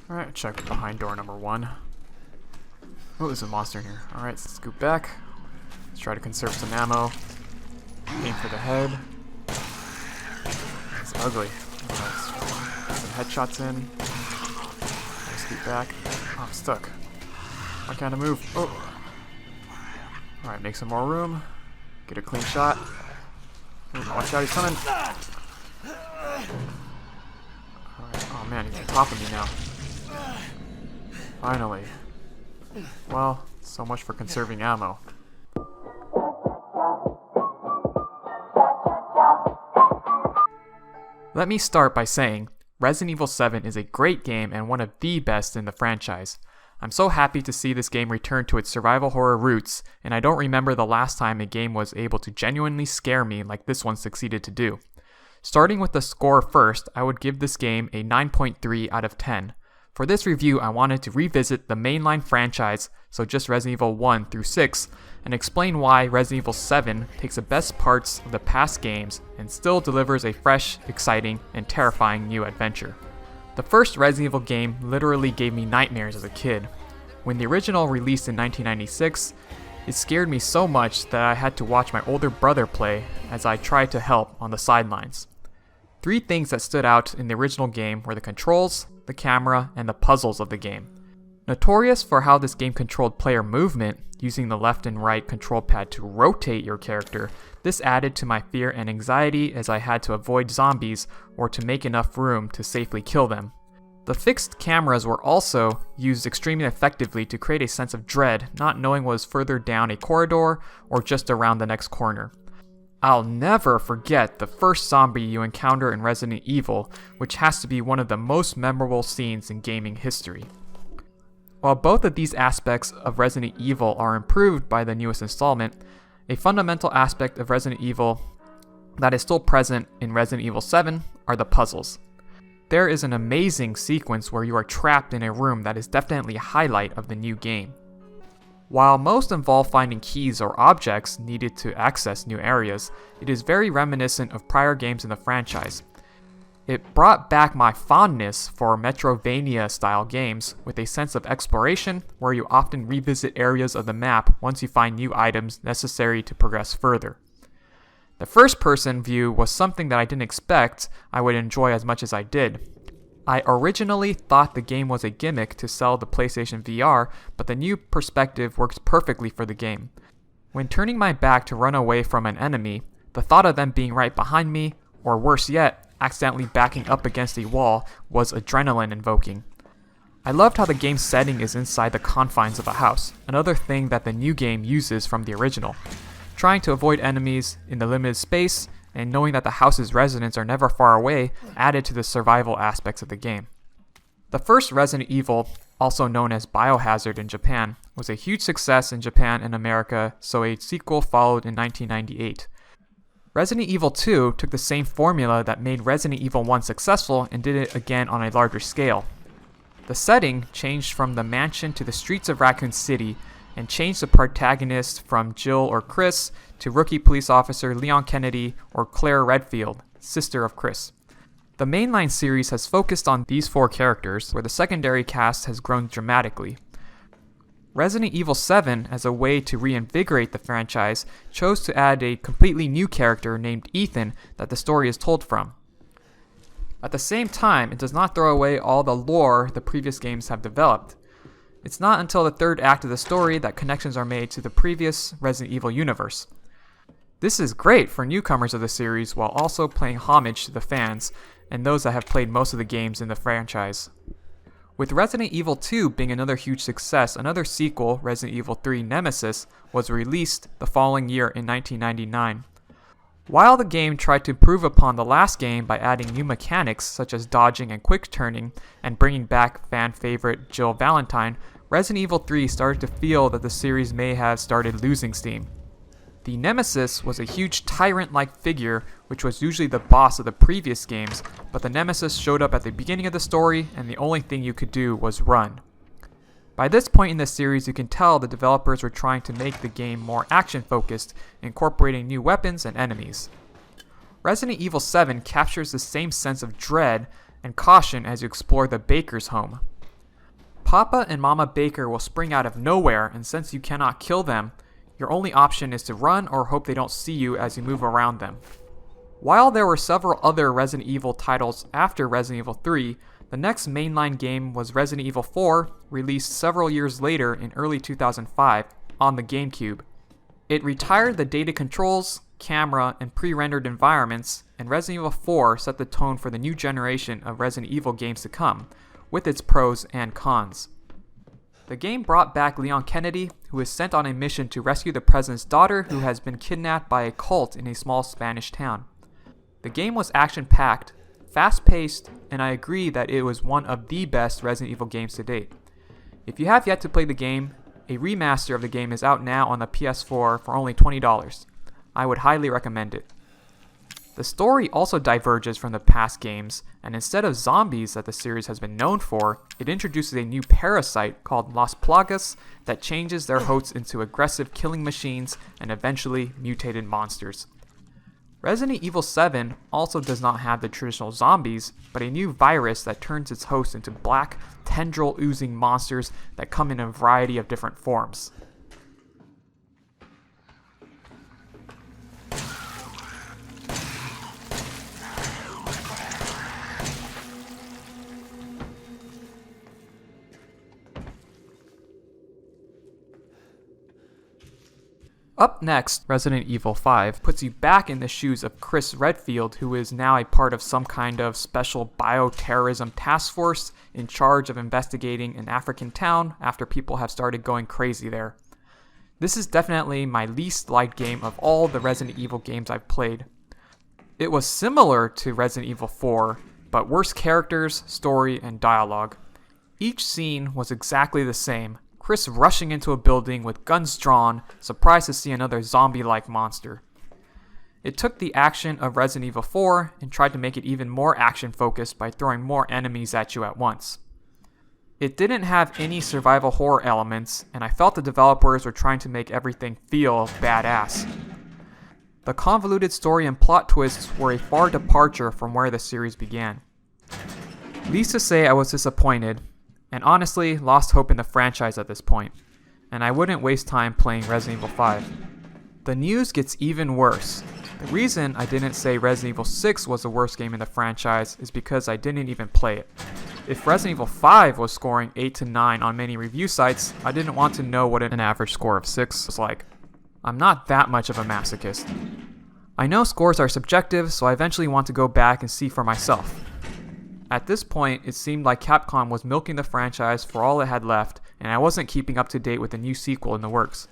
Alright, check behind door number 1. Oh, there's a monster in here. Alright, let's scoot back. Let's try to conserve some ammo. Aim for the head. It's ugly. Let's get some headshots in. Scoot back. Oh, I'm stuck. Why can't I move? Oh! Alright, make some more room. Get a clean shot. Ooh, watch out, he's coming! Alright, oh man, he's on top of me now. Finally. Well, so much for conserving ammo. Let me start by saying, Resident Evil 7 is a great game and one of the best in the franchise. I'm so happy to see this game return to its survival horror roots, and I don't remember the last time a game was able to genuinely scare me like this one succeeded to do. Starting with the score first, I would give this game a 9.3 out of 10. For this review, I wanted to revisit the mainline franchise, so just Resident Evil 1 through 6, and explain why Resident Evil 7 takes the best parts of the past games and still delivers a fresh, exciting, and terrifying new adventure. The first Resident Evil game literally gave me nightmares as a kid. When the original released in 1996, it scared me so much that I had to watch my older brother play as I tried to help on the sidelines. 3 things that stood out in the original game were the controls, the camera, and the puzzles of the game. Notorious for how this game controlled player movement, using the left and right control pad to rotate your character, this added to my fear and anxiety as I had to avoid zombies or to make enough room to safely kill them. The fixed cameras were also used extremely effectively to create a sense of dread, not knowing what was further down a corridor or just around the next corner. I'll never forget the first zombie you encounter in Resident Evil, which has to be one of the most memorable scenes in gaming history. While both of these aspects of Resident Evil are improved by the newest installment, a fundamental aspect of Resident Evil that is still present in Resident Evil 7 are the puzzles. There is an amazing sequence where you are trapped in a room that is definitely a highlight of the new game. While most involve finding keys or objects needed to access new areas, it is very reminiscent of prior games in the franchise. It brought back my fondness for Metroidvania-style games with a sense of exploration where you often revisit areas of the map once you find new items necessary to progress further. The first-person view was something that I didn't expect I would enjoy as much as I did. I originally thought the game was a gimmick to sell the PlayStation VR, but the new perspective works perfectly for the game. When turning my back to run away from an enemy, the thought of them being right behind me, or worse yet, accidentally backing up against a wall, was adrenaline invoking. I loved how the game's setting is inside the confines of a house, another thing that the new game uses from the original. Trying to avoid enemies in the limited space, and knowing that the house's residents are never far away added to the survival aspects of the game. The first Resident Evil, also known as Biohazard in Japan, was a huge success in Japan and America, so a sequel followed in 1998. Resident Evil 2 took the same formula that made Resident Evil 1 successful and did it again on a larger scale. The setting changed from the mansion to the streets of Raccoon City, and changed the protagonist from Jill or Chris to rookie police officer Leon Kennedy or Claire Redfield, sister of Chris. The mainline series has focused on these 4 characters, where the secondary cast has grown dramatically. Resident Evil 7, as a way to reinvigorate the franchise, chose to add a completely new character named Ethan that the story is told from. At the same time, it does not throw away all the lore the previous games have developed. It's not until the 3rd act of the story that connections are made to the previous Resident Evil universe. This is great for newcomers of the series while also paying homage to the fans and those that have played most of the games in the franchise. With Resident Evil 2 being another huge success, another sequel, Resident Evil 3 Nemesis, was released the following year in 1999. While the game tried to improve upon the last game by adding new mechanics such as dodging and quick turning and bringing back fan favorite Jill Valentine, Resident Evil 3 started to feel that the series may have started losing steam. The Nemesis was a huge tyrant-like figure which was usually the boss of the previous games, but the Nemesis showed up at the beginning of the story and the only thing you could do was run. By this point in the series, you can tell the developers were trying to make the game more action-focused, incorporating new weapons and enemies. Resident Evil 7 captures the same sense of dread and caution as you explore the Baker's home. Papa and Mama Baker will spring out of nowhere, and since you cannot kill them, your only option is to run or hope they don't see you as you move around them. While there were several other Resident Evil titles after Resident Evil 3, the next mainline game was Resident Evil 4, released several years later in early 2005 on the GameCube. It retired the dated controls, camera, and pre-rendered environments, and Resident Evil 4 set the tone for the new generation of Resident Evil games to come, with its pros and cons. The game brought back Leon Kennedy, who is sent on a mission to rescue the president's daughter who has been kidnapped by a cult in a small Spanish town. The game was action-packed, fast-paced, and I agree that it was one of the best Resident Evil games to date. If you have yet to play the game, a remaster of the game is out now on the PS4 for only $20. I would highly recommend it. The story also diverges from the past games, and instead of zombies that the series has been known for, it introduces a new parasite called Las Plagas that changes their hosts into aggressive killing machines and eventually mutated monsters. Resident Evil 7 also does not have the traditional zombies, but a new virus that turns its host into black, tendril-oozing monsters that come in a variety of different forms. Up next, Resident Evil 5 puts you back in the shoes of Chris Redfield, who is now a part of some kind of special bioterrorism task force in charge of investigating an African town after people have started going crazy there. This is definitely my least liked game of all the Resident Evil games I've played. It was similar to Resident Evil 4, but worse characters, story, and dialogue. Each scene was exactly the same. Chris rushing into a building with guns drawn, surprised to see another zombie-like monster. It took the action of Resident Evil 4 and tried to make it even more action-focused by throwing more enemies at you at once. It didn't have any survival horror elements, and I felt the developers were trying to make everything feel badass. The convoluted story and plot twists were a far departure from where the series began. Needless to say, I was disappointed, and honestly lost hope in the franchise at this point, and I wouldn't waste time playing Resident Evil 5. The news gets even worse. The reason I didn't say Resident Evil 6 was the worst game in the franchise is because I didn't even play it. If Resident Evil 5 was scoring 8 to 9 on many review sites, I didn't want to know what an average score of 6 was like. I'm not that much of a masochist. I know scores are subjective, so I eventually want to go back and see for myself. At this point, it seemed like Capcom was milking the franchise for all it had left, and I wasn't keeping up to date with the new sequel in the works.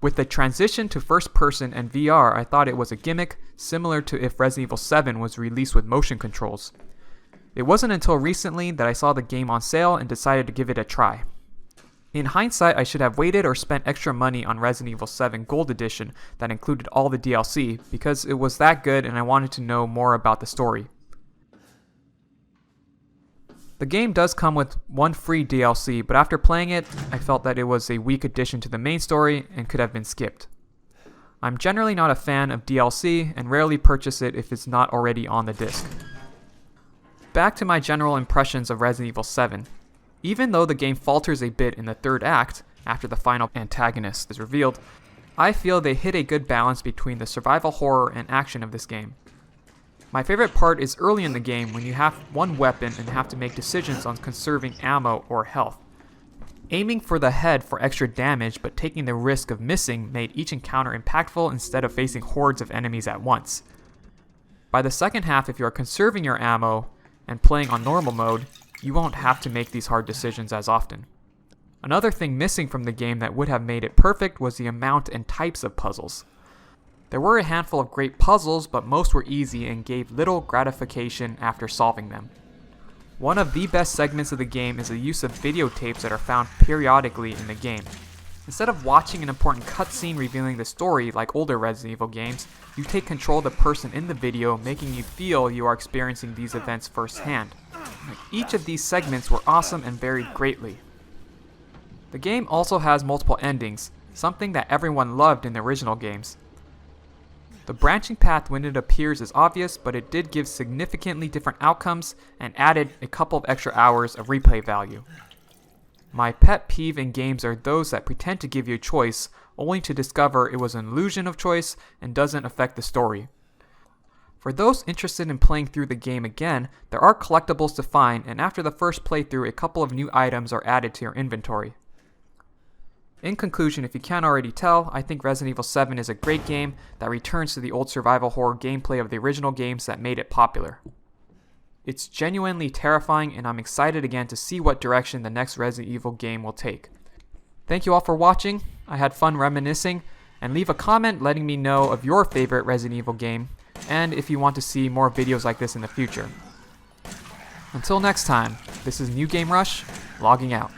With the transition to first person and VR, I thought it was a gimmick, similar to if Resident Evil 7 was released with motion controls. It wasn't until recently that I saw the game on sale and decided to give it a try. In hindsight, I should have waited or spent extra money on Resident Evil 7 Gold Edition that included all the DLC, because it was that good and I wanted to know more about the story. The game does come with one free DLC, but after playing it, I felt that it was a weak addition to the main story and could have been skipped. I'm generally not a fan of DLC and rarely purchase it if it's not already on the disc. Back to my general impressions of Resident Evil 7. Even though the game falters a bit in the third act, after the final antagonist is revealed, I feel they hit a good balance between the survival horror and action of this game. My favorite part is early in the game when you have one weapon and have to make decisions on conserving ammo or health. Aiming for the head for extra damage but taking the risk of missing made each encounter impactful instead of facing hordes of enemies at once. By the second half, if you are conserving your ammo and playing on normal mode, you won't have to make these hard decisions as often. Another thing missing from the game that would have made it perfect was the amount and types of puzzles. There were a handful of great puzzles, but most were easy and gave little gratification after solving them. One of the best segments of the game is the use of videotapes that are found periodically in the game. Instead of watching an important cutscene revealing the story like older Resident Evil games, you take control of the person in the video, making you feel you are experiencing these events firsthand. Each of these segments were awesome and varied greatly. The game also has multiple endings, something that everyone loved in the original games. The branching path when it appears is obvious, but it did give significantly different outcomes and added a couple of extra hours of replay value. My pet peeve in games are those that pretend to give you a choice, only to discover it was an illusion of choice and doesn't affect the story. For those interested in playing through the game again, there are collectibles to find, and after the first playthrough, a couple of new items are added to your inventory. In conclusion, if you can't already tell, I think Resident Evil 7 is a great game that returns to the old survival horror gameplay of the original games that made it popular. It's genuinely terrifying, and I'm excited again to see what direction the next Resident Evil game will take. Thank you all for watching. I had fun reminiscing, and leave a comment letting me know of your favorite Resident Evil game, and if you want to see more videos like this in the future. Until next time, this is New Game Rush, logging out.